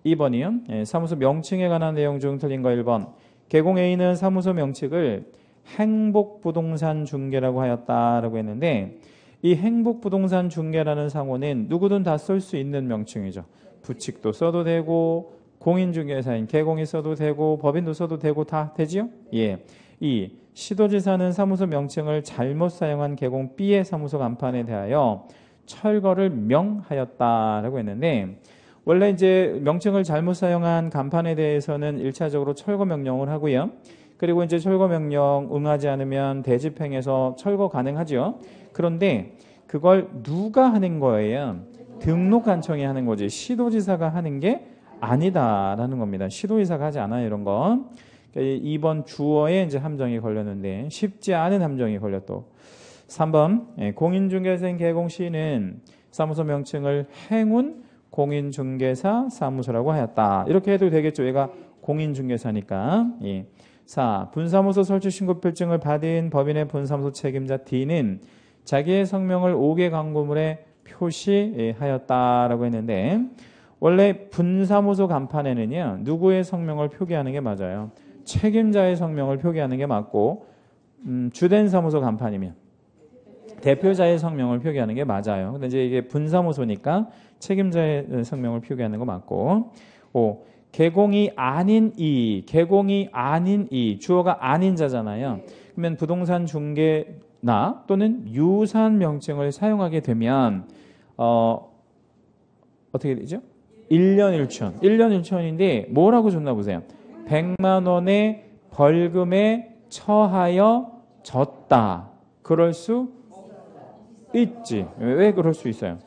2번이요. 사무소 명칭에 관한 내용 중 틀린 거 1번. 개공 A는 사무소 명칭을 행복부동산 중개라고 하였다라고 했는데 이 행복부동산 중개라는 상호는 누구든 다 쓸 수 있는 명칭이죠. 부칙도 써도 되고 공인중개사인 개공이 써도 되고 법인도 써도 되고 다 되지요? 예. 2. 시도지사는 사무소 명칭을 잘못 사용한 개공 B의 사무소 간판에 대하여 철거를 명하였다라고 했는데 원래 이제 명칭을 잘못 사용한 간판에 대해서는 1차적으로 철거 명령을 하고요. 그리고 이제 철거 명령 응하지 않으면 대집행해서 철거 가능하죠. 그런데 그걸 누가 하는 거예요? 등록관청이 하는 거지. 시도지사가 하는 게 아니다라는 겁니다. 시도지사가 하지 않아요, 이런 거. 그러니까 2번 주어에 이제 함정이 걸렸는데 쉽지 않은 함정이 걸렸또. 3번 공인중개사인 개공시는 사무소 명칭을 행운 공인중개사 사무소라고 하였다. 이렇게 해도 되겠죠. 얘가 공인중개사니까. 예. 4. 분사무소 설치 신고필증을 받은 법인의 분사무소 책임자 D는 자기의 성명을 5개 광고물에 표시하였다라고 했는데 원래 분사무소 간판에는요. 누구의 성명을 표기하는 게 맞아요. 책임자의 성명을 표기하는 게 맞고 주된 사무소 간판이면 대표자의 성명을 표기하는 게 맞아요. 근데 이제 이게 분사무소니까 책임자의 성명을 표기하는 거 맞고. 5. 개공이 아닌 이, 개공이 아닌 이, 주어가 아닌 자잖아요. 그러면 부동산 중개나 또는 유산 명칭을 사용하게 되면 어떻게 되죠? 1년 1천. 1년 1천인데 뭐라고 줬나 보세요. 100만 원의 벌금에 처하여 졌다. 그럴 수 있지. 왜 그럴 수 있어요?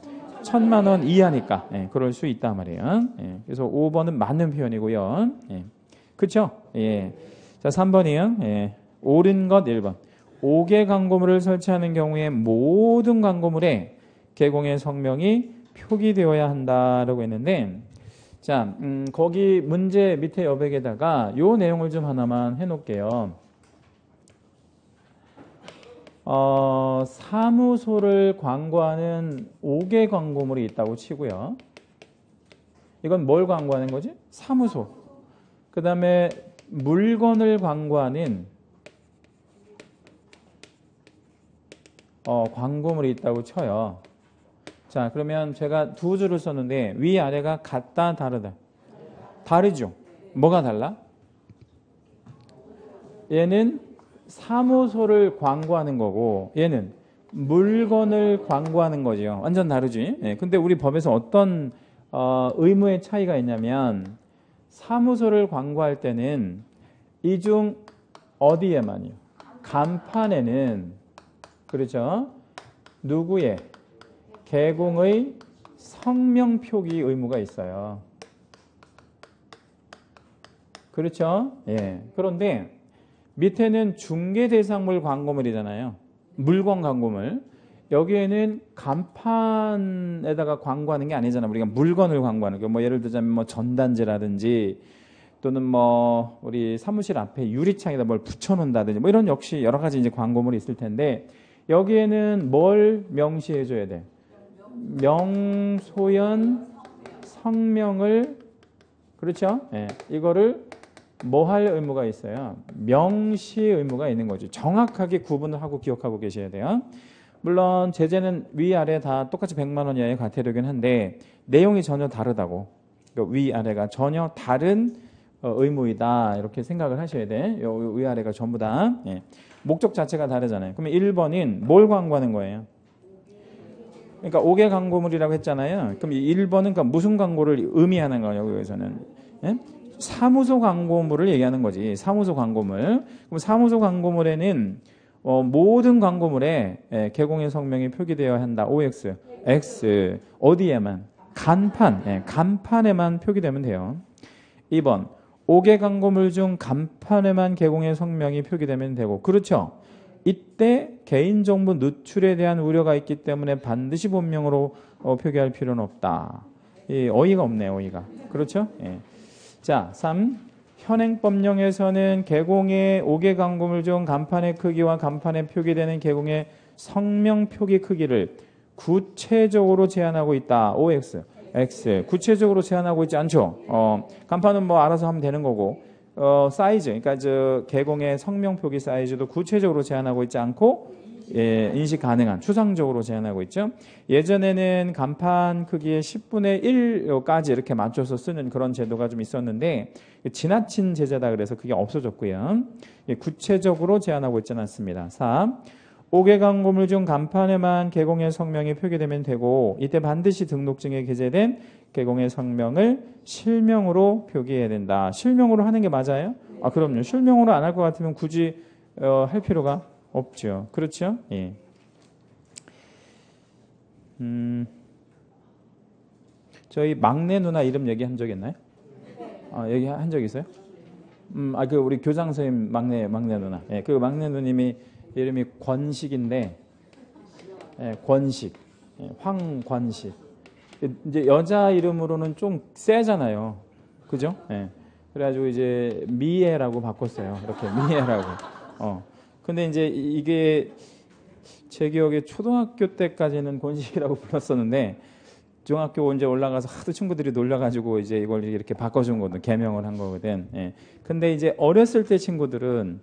1000만 원 이하니까. 예, 그럴 수 있단 말이에요. 예, 그래서 5번은 맞는 표현이고요. 예, 그렇죠? 예. 자, 3번이요. 예, 옳은 것 1번. 5개 광고물을 설치하는 경우에 모든 광고물에 개공의 성명이 표기되어야 한다라고 했는데, 자, 거기 문제 밑에 여백에다가 요 내용을 좀 하나만 해놓을게요. 사무소를 광고하는 5개 광고물이 있다고 치고요. 이건 뭘 광고하는 거지? 사무소. 그 다음에 물건을 광고하는 광고물이 있다고 쳐요. 자, 그러면 제가 두 줄을 썼는데 위아래가 같다, 다르다? 다르죠. 뭐가 달라? 얘는 사무소를 광고하는 거고 얘는 물건을 광고하는 거죠. 완전 다르지. 예, 근데 우리 법에서 어떤 의무의 차이가 있냐면 사무소를 광고할 때는 이 중 어디에만요? 간판에는 그렇죠. 누구의 개공의 성명 표기 의무가 있어요. 그렇죠? 예. 그런데 밑에는 중개 대상물 광고물이잖아요. 물건 광고물. 여기에는 간판에다가 광고하는 게 아니잖아. 우리가 물건을 광고하는 거. 뭐 예를 들자면 뭐 전단지라든지 또는 뭐 우리 사무실 앞에 유리창에다 뭘 붙여놓는다든지 뭐 이런 역시 여러 가지 이제 광고물이 있을 텐데 여기에는 뭘 명시해 줘야 돼? 명소연 성명을 그렇죠? 예. 이거를 뭐 할 의무가 있어요? 명시 의무가 있는 거죠. 정확하게 구분을 하고 기억하고 계셔야 돼요. 물론 제재는 위아래 다 똑같이 100만 원 이하의 과태료긴 한데 내용이 전혀 다르다고. 그러니까 위아래가 전혀 다른 의무이다. 이렇게 생각을 하셔야 돼. 위아래가 전부 다. 예. 목적 자체가 다르잖아요. 그러면 1번인 뭘 광고하는 거예요? 그러니까 5개 광고물이라고 했잖아요. 그럼 1번은 그러니까 무슨 광고를 의미하는 거냐고 여기서는. 예? 사무소 광고물을 얘기하는 거지. 사무소 광고물. 그럼 사무소 광고물에는 모든 광고물에 개공의 성명이 표기되어야 한다. OX, X. 어디에만? 간판. 간판에만 표기되면 돼요. 2번. 5개 광고물 중 간판에만 개공의 성명이 표기되면 되고. 그렇죠. 이때 개인정보 누출에 대한 우려가 있기 때문에 반드시 본명으로 표기할 필요는 없다. 어이가 없네요. 어이가. 그렇죠? 예. 자, 3. 현행법령에서는 개공의 5개 광고물 중 간판의 크기와 간판에 표기되는 개공의 성명 표기 크기를 구체적으로 제한하고 있다. OX, X. 구체적으로 제한하고 있지 않죠. 간판은 뭐 알아서 하면 되는 거고 사이즈, 그러니까 저 개공의 성명 표기 사이즈도 구체적으로 제한하고 있지 않고 예, 인식 가능한 추상적으로 제한하고 있죠. 예전에는 간판 크기의 10분의 1까지 이렇게 맞춰서 쓰는 그런 제도가 좀 있었는데 지나친 제재다 그래서 그게 없어졌고요. 예, 구체적으로 제한하고 있지는 않습니다. 4. 5개 광고물 중 간판에만 개공의 성명이 표기되면 되고 이때 반드시 등록증에 게재된 개공의 성명을 실명으로 표기해야 된다. 실명으로 하는 게 맞아요? 아, 그럼요. 실명으로 안 할 것 같으면 굳이 할 필요가 없죠. 그렇죠? 예. 저희 막내 누나 이름 얘기한 적 있나요? 얘기한 적 있어요? 그 우리 교장 선생님 막내 누나. 예, 그 막내 누님이 이름이 권식인데, 예, 권식, 예, 황권식. 이제 여자 이름으로는 좀 세잖아요. 그죠? 예. 그래가지고 이제 미애라고 바꿨어요. 이렇게 미애라고. 근데 이제 이게 제 기억에 초등학교 때까지는 권식이라고 불렀었는데 중학교 이제 올라가서 하도 친구들이 놀려가지고 이제 이걸 이렇게 바꿔준 거거든. 개명을 한 거거든. 예. 근데 이제 어렸을 때 친구들은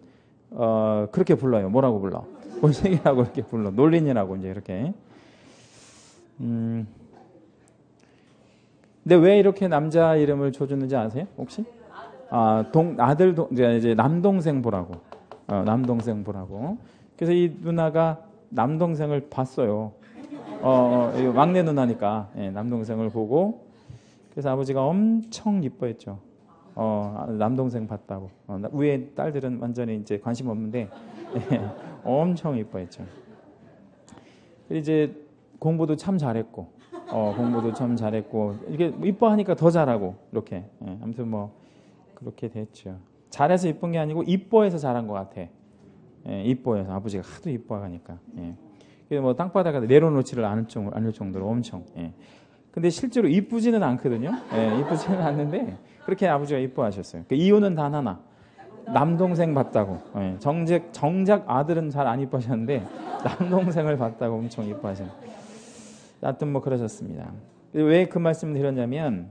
그렇게 불러요. 뭐라고 불러? 권식이라고 이렇게 불러. 놀린이라고 이제 이렇게. 근데 왜 이렇게 남자 이름을 줘줬는지 아세요? 혹시? 이제 남동생 보라고. 남동생 보라고. 그래서 이 누나가 남동생을 봤어요. 이거 막내 누나니까. 예, 남동생을 보고. 그래서 아버지가 엄청 이뻐했죠. 남동생 봤다고. 위에 딸들은 완전히 이제 관심 없는데, 예, 엄청 이뻐했죠. 이제 공부도 참 잘했고, 이게 이뻐하니까 더 잘하고, 이렇게. 예, 아무튼 뭐, 그렇게 됐죠. 잘해서 이쁜 게 아니고, 이뻐해서 잘한 것 같아. 예, 이뻐해서. 아버지가 하도 이뻐하니까. 예. 그래서 뭐, 땅바닥에 내려놓지를 않을 정도로 엄청. 예. 근데 실제로 이쁘지는 않거든요. 예, 이쁘지는 않는데, 그렇게 아버지가 이뻐하셨어요. 그 이유는 단 하나. 남동생 봤다고. 예, 정작 아들은 잘 안 이뻐하셨는데, 남동생을 봤다고 엄청 이뻐하셨어요. 하여튼 뭐 그러셨습니다. 왜 그 말씀을 드렸냐면,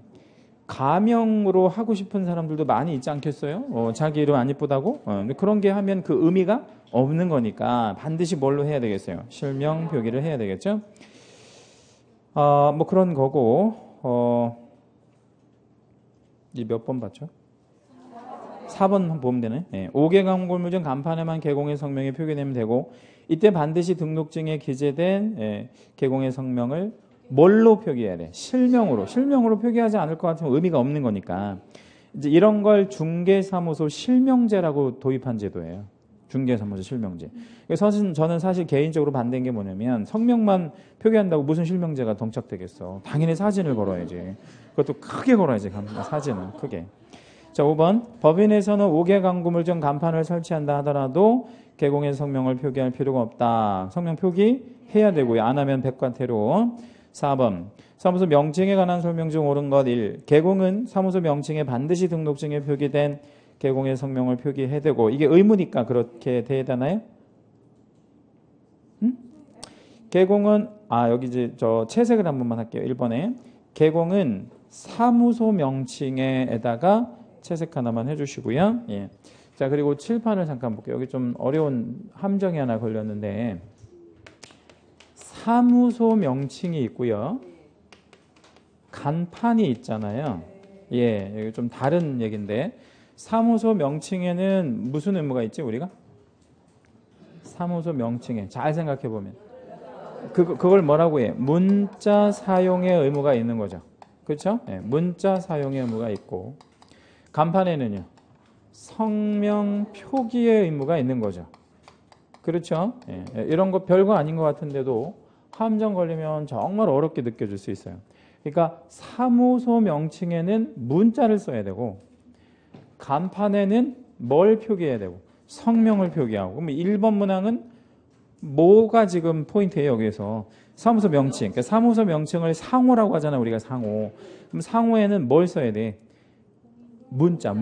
가명으로 하고 싶은 사람들도 많이 있지 않겠어요? 자기 이름 안 이쁘다고? 근데 그런 게 하면 그 의미가 없는 거니까 반드시 뭘로 해야 되겠어요? 실명, 표기를 해야 되겠죠? 뭐 그런 거고, 이제 몇 번 봤죠? 4번 보면 되네. 예. 5개 광고물 중 간판에만 개공의 성명이 표기되면 되고, 이때 반드시 등록증에 기재된 개공의 성명을 뭘로 표기해야 돼? 실명으로 표기하지 않을 것 같으면 의미가 없는 거니까. 이제 이런 걸 중개사무소 실명제라고 도입한 제도예요. 중개사무소 실명제. 저는 사실 개인적으로 반대인 게 뭐냐면, 성명만 표기한다고 무슨 실명제가 동착되겠어. 당연히 사진을 걸어야지. 그것도 크게 걸어야지, 사진은 크게. 자, 5번. 법인에서는 5개 광고물 중 간판을 설치한다 하더라도 개공의 성명을 표기할 필요가 없다. 성명 표기해야 되고요. 안 하면 백과태료. 4번. 사무소 명칭에 관한 설명 중 옳은 것 1. 개공은 사무소 명칭에 반드시 등록증에 표기된 개공의 성명을 표기해야 되고, 이게 의무니까 그렇게 돼야 되나요? 개공은, 여기 이제 채색을 한 번만 할게요. 1번에. 개공은 사무소 명칭에다가 채색 하나만 해주시고요. 예. 자, 그리고 칠판을 잠깐 볼게요. 여기 좀 어려운 함정이 하나 걸렸는데, 사무소 명칭이 있고요. 간판이 있잖아요. 예, 여기 좀 다른 얘기인데, 사무소 명칭에는 무슨 의무가 있지, 우리가? 사무소 명칭에. 잘 생각해 보면. 그걸 뭐라고 해? 문자 사용의 의무가 있는 거죠. 그렇죠? 예, 문자 사용의 의무가 있고, 간판에는요, 성명 표기의 의무가 있는 거죠. 그렇죠? 예, 이런 거 별거 아닌 것 같은데도 함정 걸리면 정말 어렵게 느껴질 수 있어요. 그러니까 사무소 명칭에는 문자를 써야 되고, 간판에는 뭘 표기해야 되고, 성명을 표기하고. 그럼 1번 문항은 뭐가 지금 포인트예요, 여기에서? 사무소 명칭. 그러니까 사무소 명칭을 상호라고 하잖아요, 우리가 상호. 그럼 상호에는 뭘 써야 돼? 문자.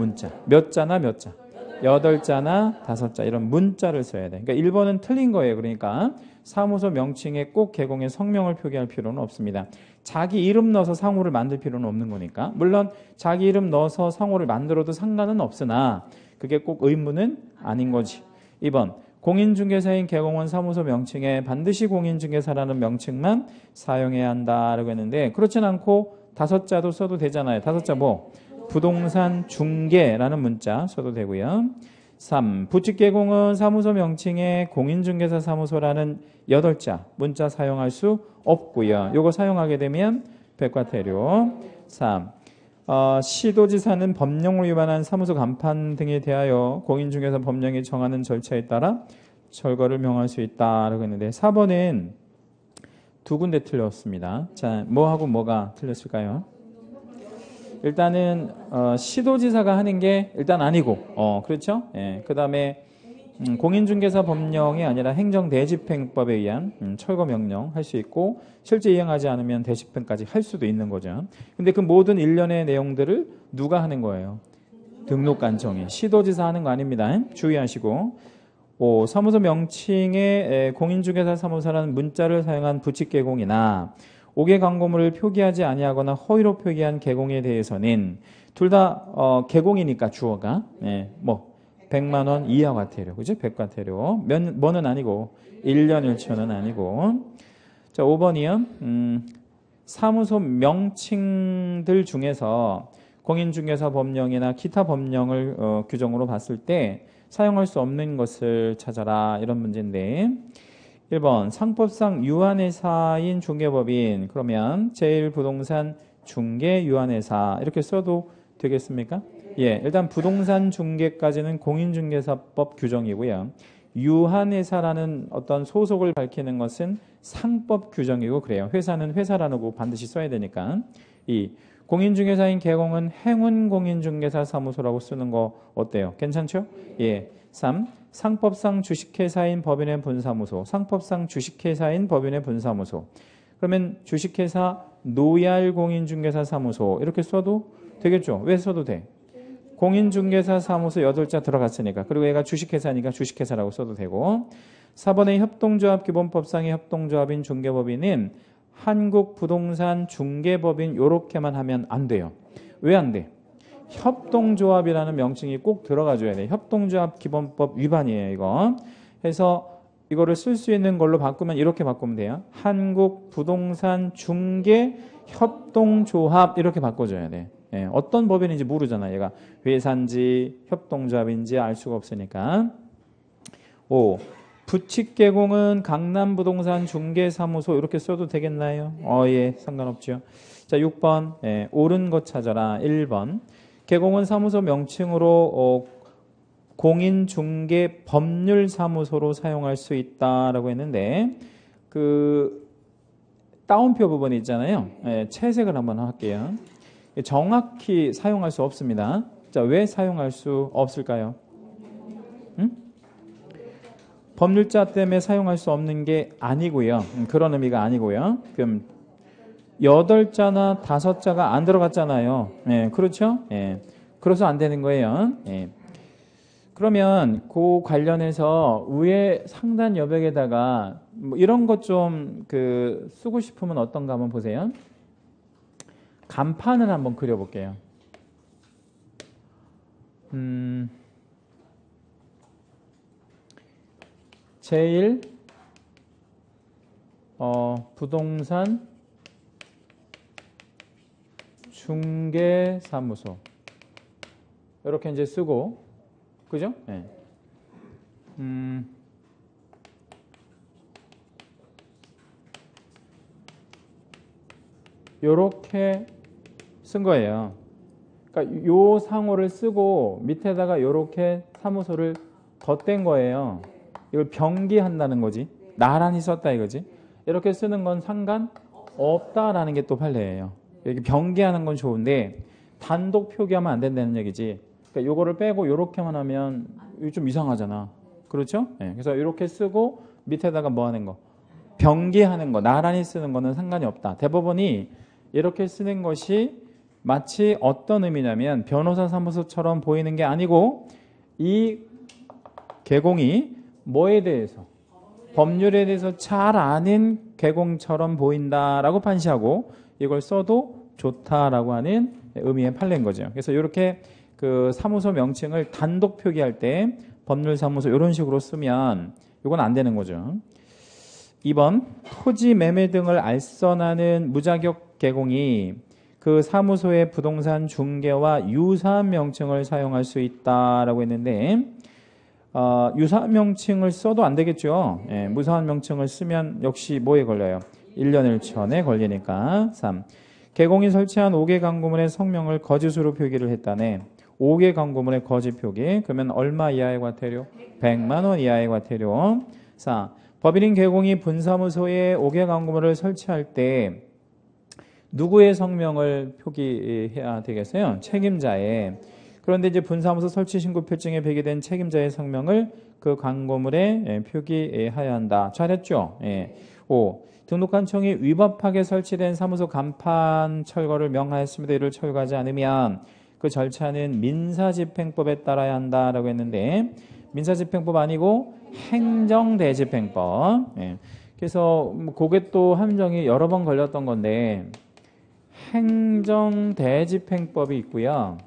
몇 자나 몇 자. 8자나 5자. 이런 문자를 써야 돼. 그러니까 1번은 틀린 거예요. 그러니까 사무소 명칭에 꼭 개공의 성명을 표기할 필요는 없습니다. 자기 이름 넣어서 상호를 만들 필요는 없는 거니까. 물론 자기 이름 넣어서 상호를 만들어도 상관은 없으나 그게 꼭 의무는 아닌 거지. 2번. 공인중개사인 개공원 사무소 명칭에 반드시 공인중개사라는 명칭만 사용해야 한다라고 했는데, 그렇진 않고 5자도 써도 되잖아요. 5자 뭐? 부동산 중개라는 문자 써도 되고요. 3. 부칙개공은 사무소 명칭에 공인중개사 사무소라는 8자 문자 사용할 수 없고요. 요거 사용하게 되면 백과태료. 3. 시도지사는 법령을 위반한 사무소 간판 등에 대하여 공인중개사 법령이 정하는 절차에 따라 철거를 명할 수 있다라고 했는데, 4번은 두 군데 틀렸습니다. 자, 뭐하고 뭐가 틀렸을까요? 일단은 시도지사가 하는 게 일단 아니고, 그렇죠? 예, 그 다음에 공인중개사 법령이 아니라 행정대집행법에 의한 철거 명령 할 수 있고, 실제 이행하지 않으면 대집행까지 할 수도 있는 거죠. 근데 그 모든 일련의 내용들을 누가 하는 거예요? 등록관청이. 시도지사 하는 거 아닙니다. 주의하시고. 5. 사무소 명칭에 공인중개사 사무소라는 문자를 사용한 부칙개공이나 5개 광고물을 표기하지 아니하거나 허위로 표기한 개공에 대해서는 둘 다 개공이니까 주어가 100만 원 이하 과태료, 그죠? 백과태료. 뭐는 아니고 1년 1초는 아니고. 자, 5번이요. 사무소 명칭들 중에서 공인중개사 법령이나 기타 법령을 규정으로 봤을 때 사용할 수 없는 것을 찾아라 이런 문제인데 1번 상법상 유한회사인 중개법인 그러면 제1부동산 중개유한회사 이렇게 써도 되겠습니까? 예, 일단 부동산 중개까지는 공인중개사법 규정이고요. 유한회사라는 어떤 소속을 밝히는 것은 상법 규정이고 그래요. 회사는 회사라는 거 반드시 써야 되니까. 2. 공인중개사인 개공은 행운공인중개사 사무소라고 쓰는 거 어때요? 괜찮죠? 예. 3. 상법상 주식회사인 법인의 분사무소. 상법상 주식회사인 법인의 분사무소. 그러면 주식회사 노얄공인중개사 사무소 이렇게 써도 되겠죠? 왜 써도 돼? 공인중개사 사무소 8자 들어갔으니까. 그리고 얘가 주식회사니까 주식회사라고 써도 되고. 4번의 협동조합 기본법상의 협동조합인 중개법인은 한국부동산 중개법인 요렇게만 하면 안 돼요. 왜 안 돼? 협동조합이라는 명칭이 꼭 들어가줘야 돼. 협동조합 기본법 위반이에요, 이거. 그래서 이거를 쓸 수 있는 걸로 바꾸면 이렇게 바꾸면 돼요. 한국부동산 중개협동조합 이렇게 바꿔줘야 돼. 예, 어떤 법인인지 모르잖아. 얘가 회사인지 협동조합인지 알 수가 없으니까. 5. 부칙개공은 강남부동산 중개사무소 이렇게 써도 되겠나요? 예, 상관없죠. 자, 6번. 예, 옳은 것 찾아라. 1번. 개공은 사무소 명칭으로 공인중개법률사무소로 사용할 수 있다라고 했는데 그 따옴표 부분 있잖아요. 예, 채색을 한번 할게요. 정확히 사용할 수 없습니다. 자, 왜 사용할 수 없을까요? 법률자 때문에 사용할 수 없는 게 아니고요. 그런 의미가 아니고요. 그럼 8자나 5자가 안 들어갔잖아요. 예, 그렇죠? 예, 그래서 안 되는 거예요. 예. 그러면 그 관련해서 위에 상단 여백에다가 뭐 이런 것 좀 그 쓰고 싶으면 어떤가 한번 보세요. 간판을 한번 그려볼게요. 제일 부동산 중개사무소 이렇게 이제 쓰고 그죠? 네. 요렇게 쓴 거예요. 그러니까 요 상호를 쓰고 밑에다가 요렇게 사무소를 덧댄 거예요. 이걸 병기한다는 거지. 나란히 썼다 이거지. 이렇게 쓰는 건 상관없다라는 게 또 판례예요. 이렇게 병기하는 건 좋은데 단독 표기하면 안 된다는 얘기지. 그러니까 요거를 빼고 요렇게만 하면 좀 이상하잖아. 그렇죠? 네. 그래서 이렇게 쓰고 밑에다가 뭐 하는 거? 병기하는 거, 나란히 쓰는 거는 상관이 없다. 대법원이 이렇게 쓰는 것이 마치 어떤 의미냐면 변호사 사무소처럼 보이는 게 아니고 이 개공이 뭐에 대해서? 법률에 대해서 잘 아는 개공처럼 보인다라고 판시하고 이걸 써도 좋다라고 하는 의미의 판례인 거죠. 그래서 이렇게 그 사무소 명칭을 단독 표기할 때 법률사무소 이런 식으로 쓰면 이건 안 되는 거죠. 2번 토지 매매 등을 알선하는 무자격 개공이 그 사무소의 부동산 중개와 유사한 명칭을 사용할 수 있다라고 했는데 유사한 명칭을 써도 안 되겠죠. 예, 무사한 명칭을 쓰면 역시 뭐에 걸려요? 1년 1천에 걸리니까. 3. 개공이 설치한 5개 광고물의 성명을 거짓으로 표기를 했다네. 5개 광고물의 거짓 표기. 그러면 얼마 이하의 과태료? 100만 원 이하의 과태료. 4. 법인인 개공이 분사무소에 5개 광고물을 설치할 때 누구의 성명을 표기해야 되겠어요? 책임자의. 그런데 이제 분사무소 설치 신고 필증에 배기된 책임자의 성명을 그 광고물에 표기해야 한다. 잘했죠? 5. 등록한 청이 위법하게 설치된 사무소 간판 철거를 명하였습니다. 이를 철거하지 않으면 그 절차는 민사집행법에 따라야 한다라고 했는데 민사집행법 아니고 행정대집행법. 그래서 그게 또 함정이 여러 번 걸렸던 건데 행정대집행법이 있고요.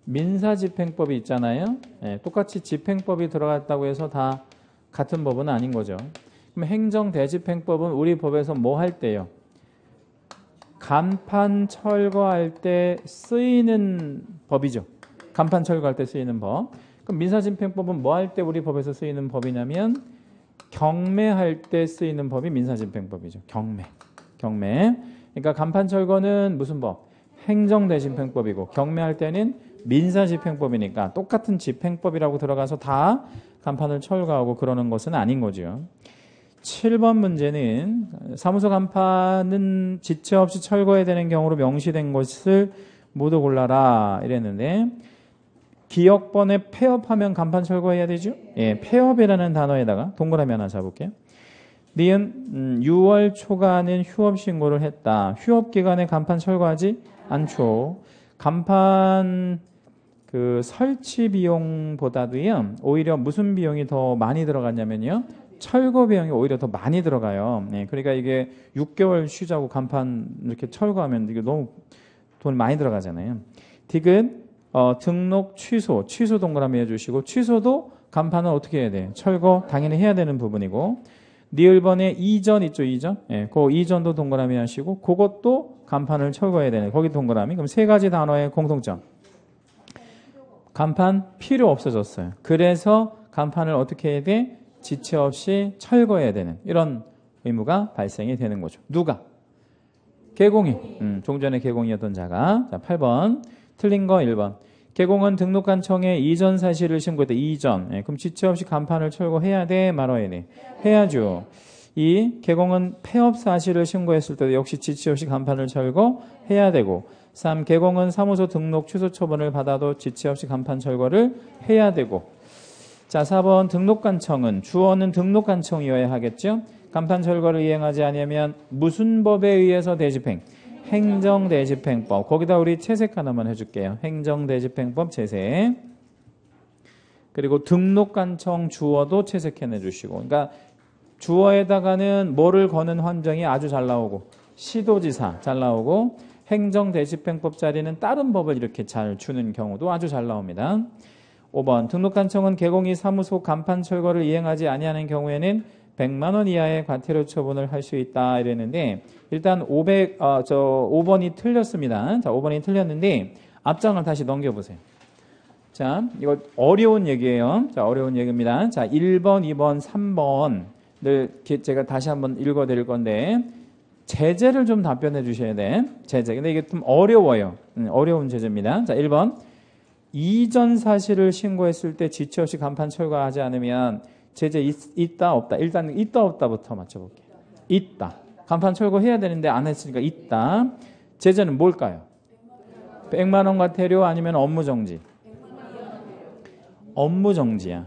민사집행법이 있잖아요. 똑같이 집행법이 들어갔다고 해서 다 같은 법은 아닌 거죠. 그럼 행정대집행법은 우리 법에서 뭐 할 때요? 간판 철거할 때 쓰이는 법이죠. 간판 철거할 때 쓰이는 법. 그럼 민사집행법은 뭐 할 때 우리 법에서 쓰이는 법이냐면 경매할 때 쓰이는 법이 민사집행법이죠. 경매. 그러니까 간판 철거는 무슨 법? 행정대집행법이고 경매할 때는 민사집행법이니까 똑같은 집행법이라고 들어가서 다 간판을 철거하고 그러는 것은 아닌 거죠. 7번 문제는 사무소 간판은 지체 없이 철거해야 되는 경우로 명시된 것을 모두 골라라 이랬는데 기역번에 폐업하면 간판 철거해야 되죠? 예, 폐업이라는 단어에다가 동그라미 하나 잡을게요. 니은 6월 초과는 휴업 신고를 했다. 휴업 기간에 간판 철거하지 않죠. 간판 그 설치 비용보다도요. 오히려 무슨 비용이 더 많이 들어갔냐면요. 철거 비용이 오히려 더 많이 들어가요. 네, 그러니까 이게 6개월 쉬자고 간판 이렇게 철거하면 이게 너무 돈 많이 들어가잖아요. 디귿 등록 취소 동그라미 해주시고 취소도 간판은 어떻게 해야 돼? 철거 당연히 해야 되는 부분이고 니을번에 이전 있죠, 이전. 예, 그 이전도 동그라미 하시고 그것도 간판을 철거해야 되는 거기 동그라미. 그럼 세 가지 단어의 공통점. 간판 필요 없어졌어요. 그래서 간판을 어떻게 해야 돼? 지체 없이 철거해야 되는 이런 의무가 발생이 되는 거죠. 누가? 개공이. 좀 전에 개공이었던 자가. 자, 8번. 틀린 거 1번. 개공은 등록한 청에 이전 사실을 신고했다. 이전. 예, 그럼 지체 없이 간판을 철거해야 돼? 말아야 돼? 해야죠. 2. 개공은 폐업 사실을 신고했을 때도 역시 지체 없이 간판을 철거해야 되고 3. 개공은 사무소 등록 취소 처분을 받아도 지체 없이 간판 철거를 해야 되고 자, 4번 등록관청은 주어는 등록관청이어야 하겠죠. 간판 철거를 이행하지 않으면 무슨 법에 의해서 대집행? 행정대집행법. 거기다 우리 채색 하나만 해줄게요. 행정대집행법 채색. 그리고 등록관청 주어도 채색해내주시고. 그러니까 주어에다가는 뭐를 거는 환정이 아주 잘 나오고 시도지사 잘 나오고 행정대집행법 자리는 다른 법을 이렇게 잘 주는 경우도 아주 잘 나옵니다. 5번 등록관청은 개공이 사무소 간판 철거를 이행하지 아니하는 경우에는 100만 원 이하의 과태료 처분을 할 수 있다 이랬는데 일단 5번이 틀렸습니다. 자, 5번이 틀렸는데 앞장을 다시 넘겨보세요. 자, 이거 어려운 얘기예요. 자, 어려운 얘기입니다. 자, 1번, 2번, 3번을 제가 다시 한번 읽어드릴 건데 제재를 좀 답변해 주셔야 돼. 제재. 근데 이게 좀 어려워요. 어려운 제재입니다. 자, 1번. 이전 사실을 신고했을 때 지체 없이 간판 철거하지 않으면 제재 있다 없다. 일단 있다 없다부터 맞춰볼게요. 있다. 간판 철거해야 되는데 안 했으니까 있다. 제재는 뭘까요? 100만 원 과태료 아니면 업무정지. 업무정지야.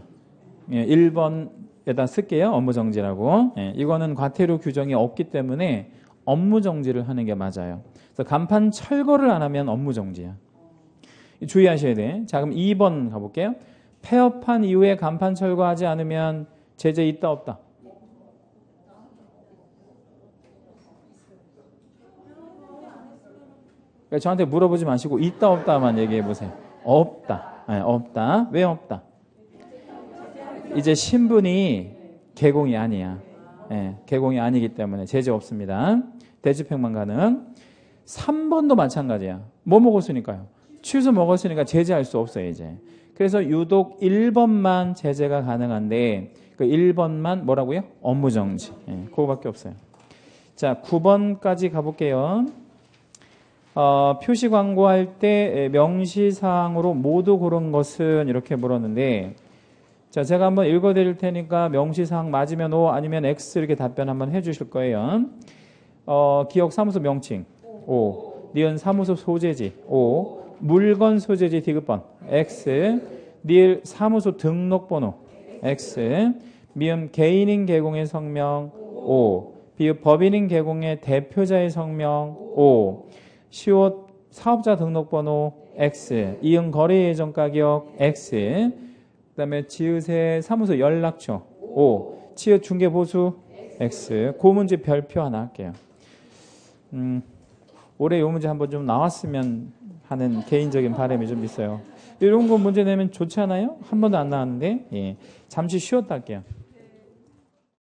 예, 1번에다 쓸게요. 업무정지라고. 예, 이거는 과태료 규정이 없기 때문에 업무정지를 하는 게 맞아요. 그래서 간판 철거를 안 하면 업무정지야. 주의하셔야 돼. 자, 그럼 2번 가볼게요. 폐업한 이후에 간판 철거하지 않으면 제재 있다 없다? 그러니까 저한테 물어보지 마시고 있다 없다만 얘기해 보세요. 없다. 네, 없다. 왜 없다? 이제 신분이 개공이 아니야. 네, 개공이 아니기 때문에 제재 없습니다. 대집행만 가능. 3번도 마찬가지야. 뭐 먹었으니까요? 취소 먹었으니까 제재할 수 없어요, 이제. 그래서 유독 1번만 제재가 가능한데 그 1번만 뭐라고요? 업무정지. 예, 그거밖에 없어요. 자, 9번까지 가볼게요. 표시 광고할 때 명시사항으로 모두 고른 것은 이렇게 물었는데 자, 제가 한번 읽어드릴 테니까 명시사항 맞으면 O 아니면 X 이렇게 답변 한번 해주실 거예요. 기억 사무소 명칭 O, 니은 사무소 소재지 O, 물건 소재지 디귿번 X, 니을 사무소 등록번호 X, 미음 개인인 개공의 성명 O, 비읍 법인인 개공의 대표자의 성명 O, 시옷 사업자 등록번호 X, 이응 거래 예정 가격 X, 그 다음에 지읒의 사무소 연락처 O, 치읓 중개보수 X. 그 문제 별표 하나 할게요. 올해 이 문제 한번 좀 나왔으면 하는 개인적인 바람이 좀 있어요. 이런 거 문제 내면 좋지 않아요? 한 번도 안 나왔는데. 예. 잠시 쉬었다 할게요.